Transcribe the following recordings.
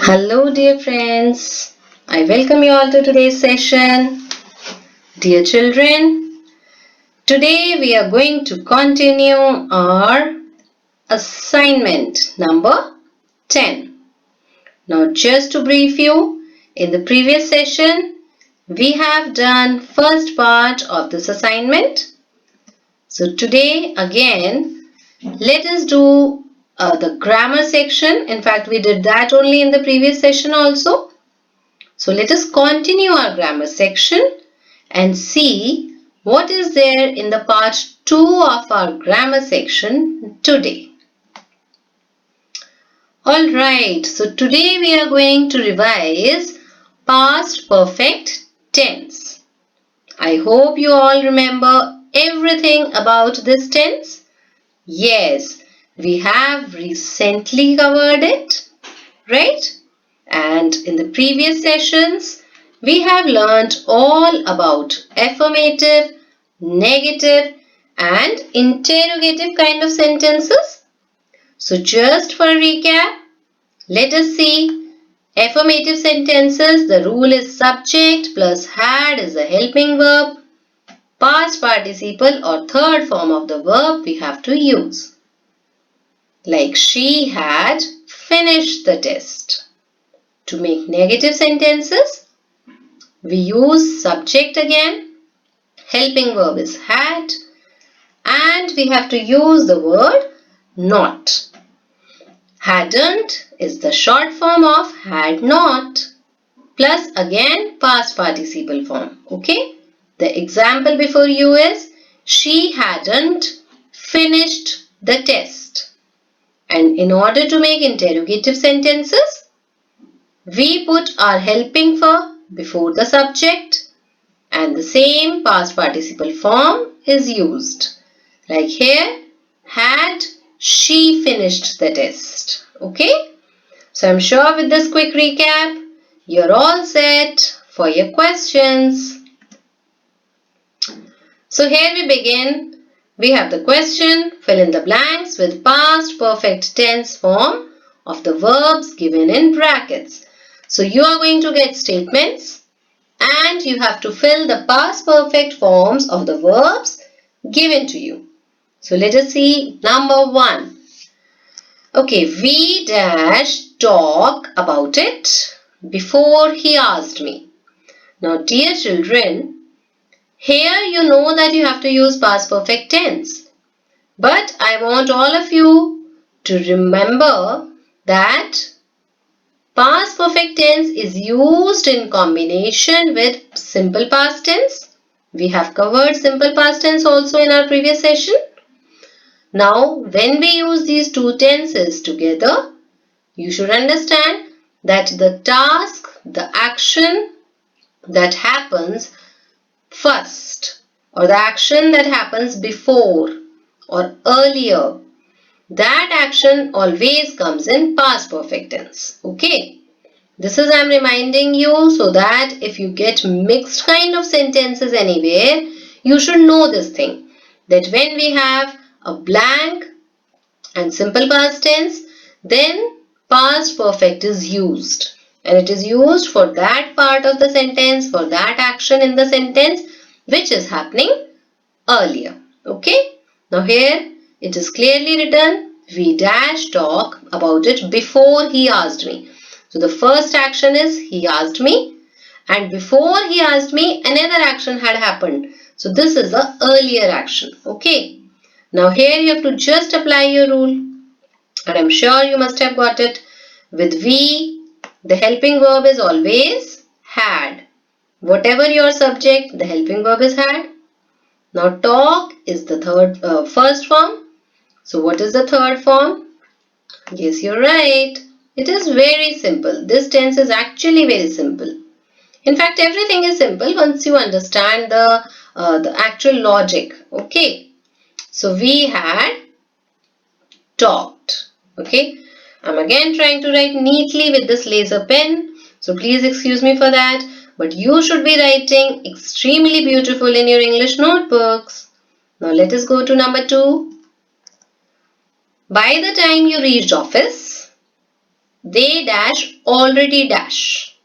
Hello dear friends, I welcome you all to today's session. Dear children, today we are going to continue our assignment number 10. Now just to brief you, in the previous session we have done first part of this assignment. So today again let us do the grammar section. In fact we did that only in the previous session also. So let us continue our grammar section and see what is there in the part 2 of our grammar section today. Alright, so today we are going to revise past perfect tense. I hope you all remember everything about this tense. Yes, we have recently covered it, right? And in the previous sessions, we have learned all about affirmative, negative and interrogative kind of sentences. So just for a recap, let us see affirmative sentences. The rule is subject plus had is the helping verb. Past participle or third form of the verb we have to use. Like she had finished the test. To make negative sentences, we use subject again, helping verb is had, and we have to use the word not. Hadn't is the short form of had not, plus again past participle form, okay? The example before you is, she hadn't finished the test. And in order to make interrogative sentences, we put our helping verb before the subject and the same past participle form is used. Like here, had she finished the test? Okay? So I'm sure with this quick recap, you're all set for your questions. So here we begin. We have the question, fill in the blanks with past perfect tense form of the verbs given in brackets. So you are going to get statements and you have to fill the past perfect forms of the verbs given to you. So let us see number 1. Okay, we dash talk about it before he asked me. Now dear children, here you know that you have to use past perfect tense. But I want all of you to remember that past perfect tense is used in combination with simple past tense. We have covered simple past tense also in our previous session. Now, when we use these two tenses together, you should understand that the task, the action that happens first or the action that happens before or earlier, that action always comes in past perfect tense. Okay. This is I'm reminding you so that if you get mixed kind of sentences anywhere, you should know this thing. That when we have a blank and simple past tense, then past perfect is used. And it is used for that part of the sentence, for that action in the sentence which is happening earlier. Okay. Now here it is clearly written, we dash talk about it before he asked me. So the first action is he asked me and before he asked me another action had happened. So this is the earlier action. Okay. Now here you have to just apply your rule and I'm sure you must have got it. With we, the helping verb is always had. Whatever your subject, the helping verb is had. Now talk is the first form. So what is the third form? Yes, you're right. It is very simple. This tense is actually very simple. In fact, everything is simple once you understand the actual logic. Okay. So we had talked. Okay. I'm again trying to write neatly with this laser pen. So please excuse me for that. But you should be writing extremely beautiful in your English notebooks. Now let us go to number 2. By the time you reached office, they dash already dash.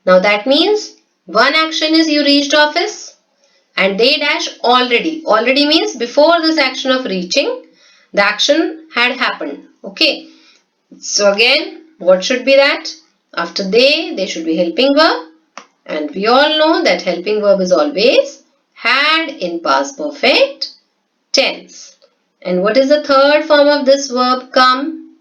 Now that means one action is you reached office and they dash already. Already means before this action of reaching, the action had happened. Okay. So again, what should be that? After they should be helping verb. And we all know that helping verb is always had in past perfect tense. And what is the third form of this verb come?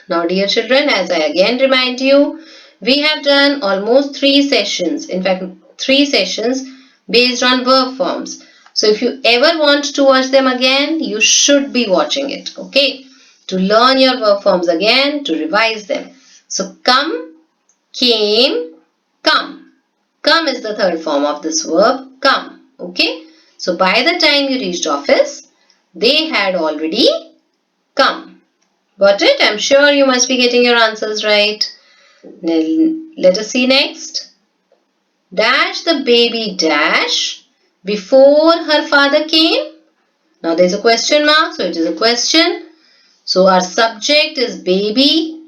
Now dear children, as I again remind you, we have done almost 3 sessions. In fact, 3 sessions based on verb forms. So if you ever want to watch them again, you should be watching it. Okay. To learn your verb forms again, to revise them. So come, came, come. Come is the third form of this verb come. Okay. So by the time you reached office, they had already come. Got it? I'm sure you must be getting your answers right. Now, let us see next. Dash the baby dash before her father came. Now there is a question mark, so it is a question. So our subject is baby.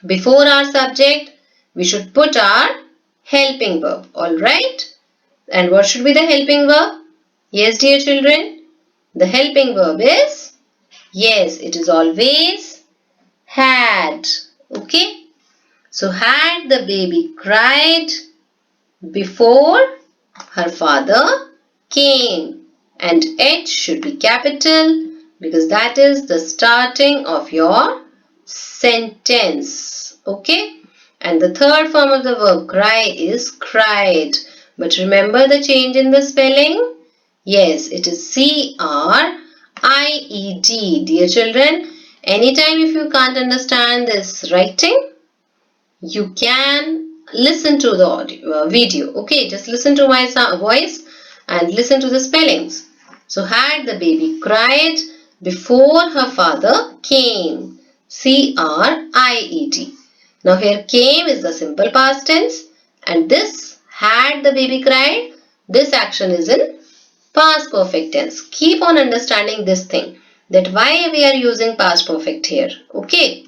Before our subject, we should put our helping verb. Alright? And what should be the helping verb? Yes, dear children. The helping verb is, yes, it is always had. Okay? So had the baby cried before her father came. And H should be capital because that is the starting of your sentence. Okay? And the third form of the verb cry is cried. But remember the change in the spelling? Yes, it is C-R-I-E-D. Dear children, anytime if you can't understand this writing, you can listen to the audio, video. Okay, just listen to my voice and listen to the spellings. So had the baby cried before her father came. C-R-I-E-D. Now here came is the simple past tense and this had the baby cried. This action is in past perfect tense. Keep on understanding this thing, that why we are using past perfect here. Okay.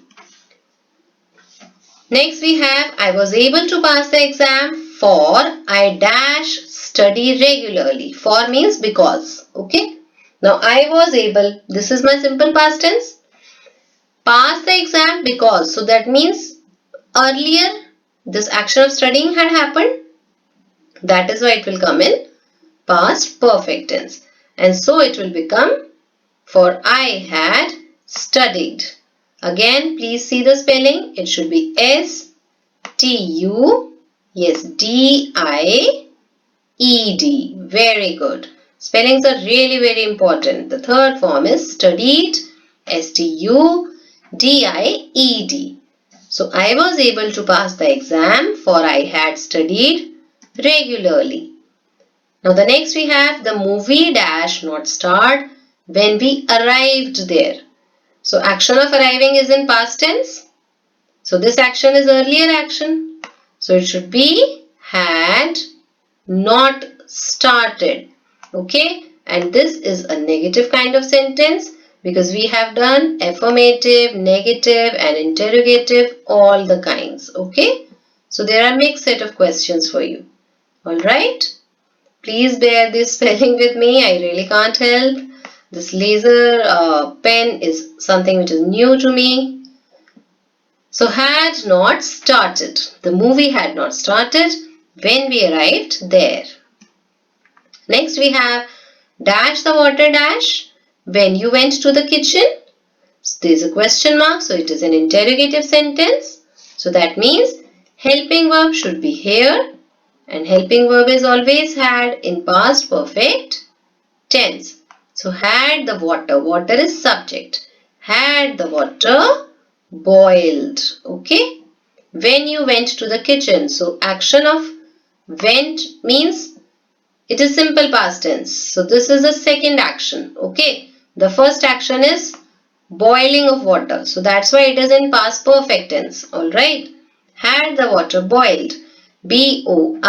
Next we have I was able to pass the exam for I dash study regularly. For means because. Okay. Now I was able. This is my simple past tense. Pass the exam because. So that means earlier this action of studying had happened. That is why it will come in past perfect tense. And so it will become for I had studied. Again, please see the spelling. It should be S-T-U, yes, D-I-E-D. Very good. Spellings are really very important. The third form is studied, S-T-U-D-I-E-D. So, I was able to pass the exam for I had studied regularly. Now, the next we have the movie dash not start when we arrived there. So, action of arriving is in past tense. So, this action is earlier action. So, it should be had not started. Okay. And this is a negative kind of sentence because we have done affirmative, negative and interrogative, all the kinds. Okay. So, there are mixed set of questions for you. Alright. Please bear this spelling with me. I really can't help. This laser pen is something which is new to me. So had not started. The movie had not started when we arrived there. Next we have dash the water dash when you went to the kitchen. So there is a question mark, so it is an interrogative sentence. So that means helping verb should be here and helping verb is always had in past perfect tense. So had the water. Water is subject. Had the water boiled. Okay. When you went to the kitchen. So action of went means it is simple past tense. So this is the second action. Okay. The first action is boiling of water. So that's why it is in past perfect tense. Alright. Had the water boiled. B-O-I-L-E-D.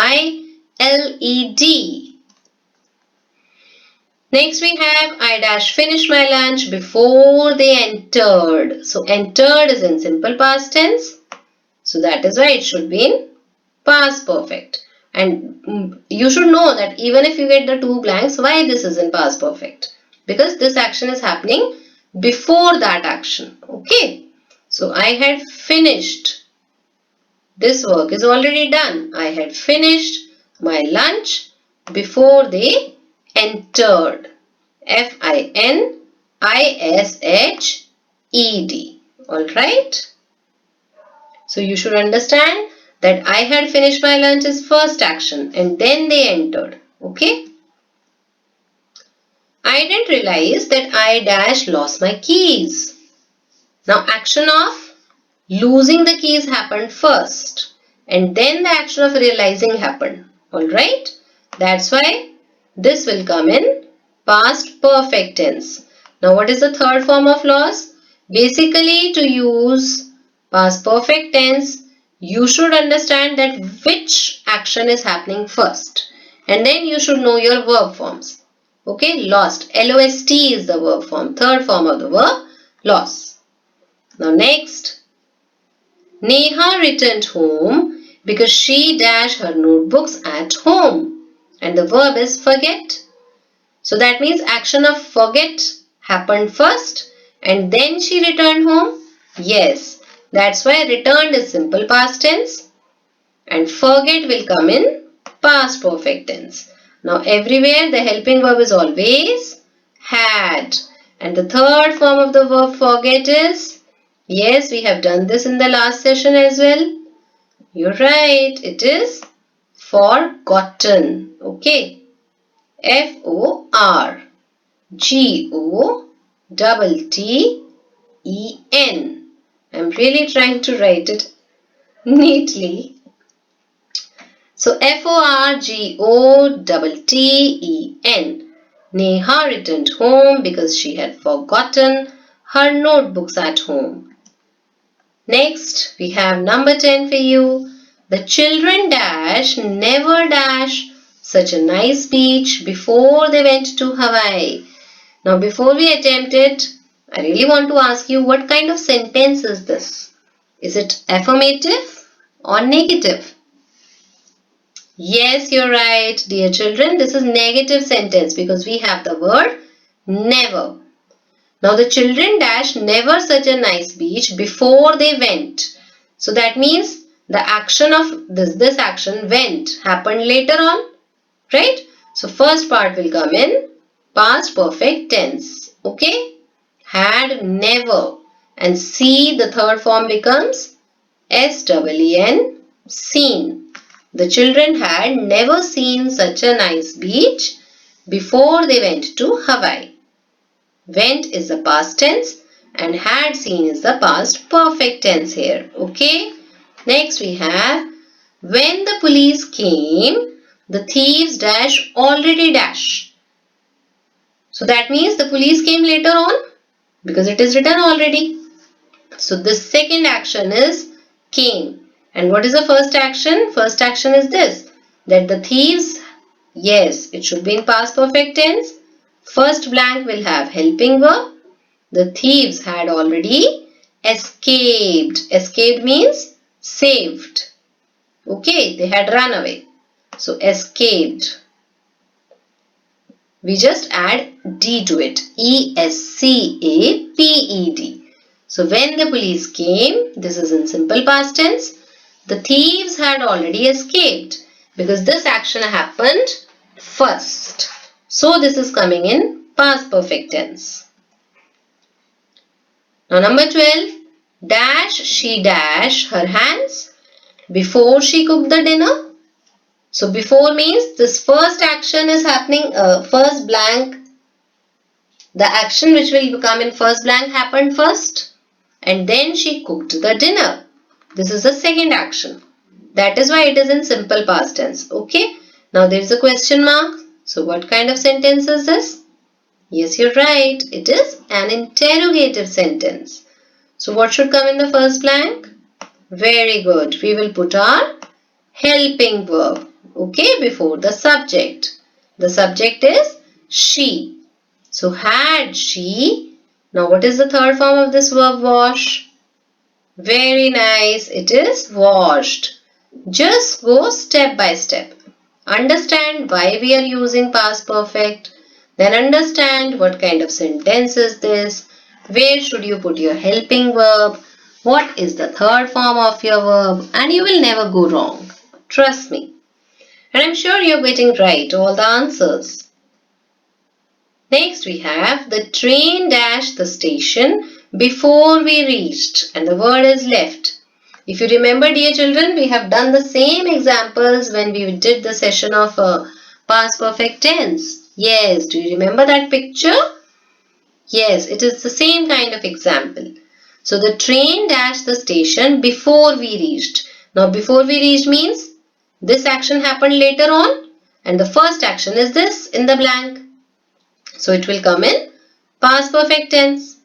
Next we have I dash finished my lunch before they entered. So entered is in simple past tense. So that is why it should be in past perfect. And you should know that even if you get the two blanks, why this is in past perfect? Because this action is happening before that action. Okay. So I had finished. This work is already done. I had finished my lunch before they entered. F-I-N-I-S-H-E-D. Alright. So you should understand that I had finished my lunch is first action and then they entered. Okay. I didn't realize that I dash lost my keys. Now action of losing the keys happened first and then the action of realizing happened. Alright. That's why this will come in past perfect tense. Now what is the third form of loss? Basically to use past perfect tense, you should understand that which action is happening first. And then you should know your verb forms. Okay, lost. L-O-S-T is the verb form. Third form of the verb, loss. Now next, Neha returned home because she dashed her notebooks at home. And the verb is forget. So that means action of forget happened first and then she returned home. Yes, that's why returned is simple past tense and forget will come in past perfect tense. Now everywhere the helping verb is always had. And the third form of the verb forget is, yes, we have done this in the last session as well. You're right, it is forgotten. Okay. Forgotten. I'm really trying to write it neatly. So Forgotten. Neha returned home because she had forgotten her notebooks at home. Next, we have number 10 for you. The children dash never dash such a nice beach before they went to Hawaii. Now before we attempt it, I really want to ask you what kind of sentence is this? Is it affirmative or negative? Yes, you're right, dear children. This is negative sentence because we have the word never. Now the children dashed never such a nice beach before they went. So that means the action of this action went happened later on, right? So first part will come in past perfect tense. Okay? Had never. And see the third form becomes S-E-E-N, seen. The children had never seen such a nice beach before they went to Hawaii. Went is the past tense and had seen is the past perfect tense here. Okay. Next we have when the police came, the thieves dash already dash. So that means the police came later on because it is written already. So the second action is came. And what is the first action? First action is this, that the thieves, yes, it should be in past perfect tense. First blank will have helping verb. The thieves had already escaped. Escaped means saved. Okay, they had run away. So escaped. We just add D to it. E-S-C-A-P-E-D. So when the police came, this is in simple past tense. The thieves had already escaped because this action happened first. So this is coming in past perfect tense. Now number 12, dash she dash her hands before she cooked the dinner. So before means this first action is happening, first blank, the action which will become in first blank happened first and then she cooked the dinner. This is the second action. That is why it is in simple past tense. Okay. Now there is a question mark. So what kind of sentence is this? Yes, you're right. It is an interrogative sentence. So what should come in the first blank? Very good. We will put our helping verb, okay, before the subject. The subject is she. So had she. Now what is the third form of this verb wash? Very nice. It is washed. Just go step by step. Understand why we are using past perfect. Then understand what kind of sentence is this. Where should you put your helping verb? What is the third form of your verb? And you will never go wrong. Trust me. And I'm sure you're getting right all the answers. Next we have the train dashed the station before we reached, and the word is left. If you remember, dear children, we have done the same examples when we did the session of past perfect tense. Yes, do you remember that picture? Yes, it is the same kind of example. So the train dashed the station before we reached. Now before we reached means this action happened later on, and the first action is this in the blank. So it will come in past perfect tense.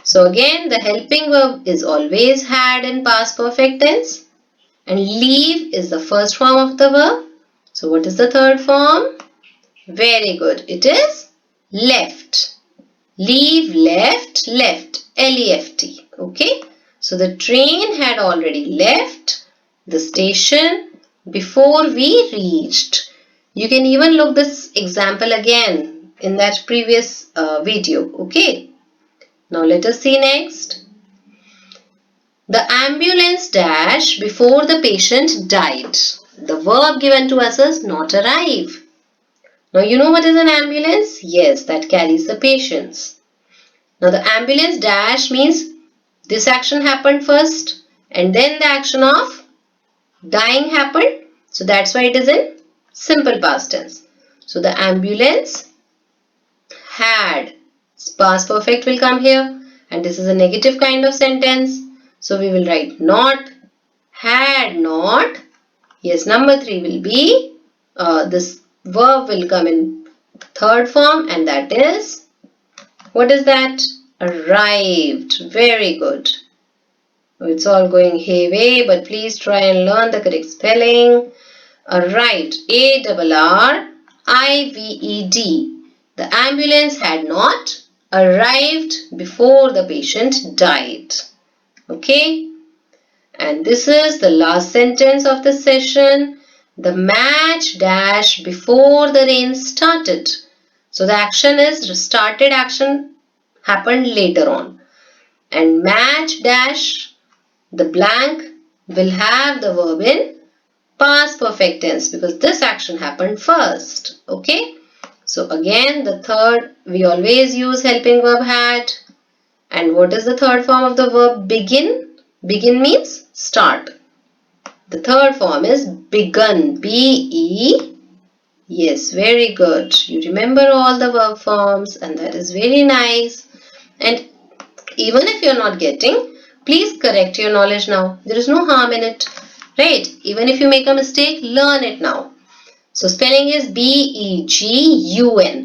So again, the helping verb is always had in past perfect tense. And leave is the first form of the verb. So what is the third form? Very good. It is left. Leave, left, left. L-E-F-T. Okay. So the train had already left the station before we reached. You can even look this example again in that previous video. Okay. Now let us see next. The ambulance dashed before the patient died. The verb given to us is not arrive. Now you know what is an ambulance? Yes, that carries the patients. Now the ambulance dash means this action happened first and then the action of dying happened. So that's why it is in simple past tense. So the ambulance had. Past perfect will come here and this is a negative kind of sentence. So we will write not, had not. Yes, number 3 will be, this verb will come in third form and that is, what is that? Arrived. Very good. It's all going hayway, but please try and learn the correct spelling. Arrived. A-R-R-I-V-E-D. The ambulance had not arrived before the patient died. Okay. And this is the last sentence of the session. The match dash before the rain started. So the action is started action happened later on. And match dash, the blank will have the verb in past perfect tense because this action happened first. Okay. So again the third, we always use helping verb had. And what is the third form of the verb begin? Begin means start. The third form is begun. B-E. Yes, very good. You remember all the verb forms and that is very nice. And even if you're not getting, please correct your knowledge now. There is no harm in it. Right? Even if you make a mistake, learn it now. So spelling is B-E-G-U-N.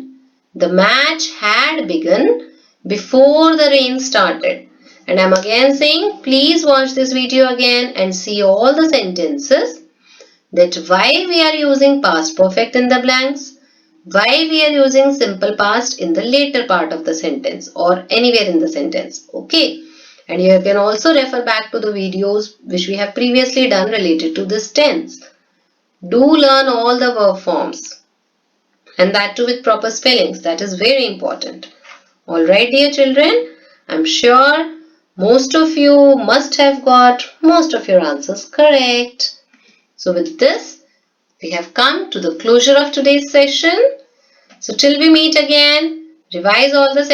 The match had begun before the rain started. And I'm again saying, please watch this video again and see all the sentences that why we are using past perfect in the blanks, why we are using simple past in the later part of the sentence or anywhere in the sentence. Okay. And you can also refer back to the videos which we have previously done related to this tense. Do learn all the verb forms and that too with proper spellings. That is very important. Alright dear children, I'm sure most of you must have got most of your answers correct. So with this, we have come to the closure of today's session. So till we meet again, revise all the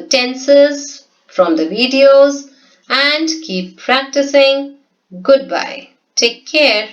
tenses from the videos and keep practicing. Goodbye. Take care.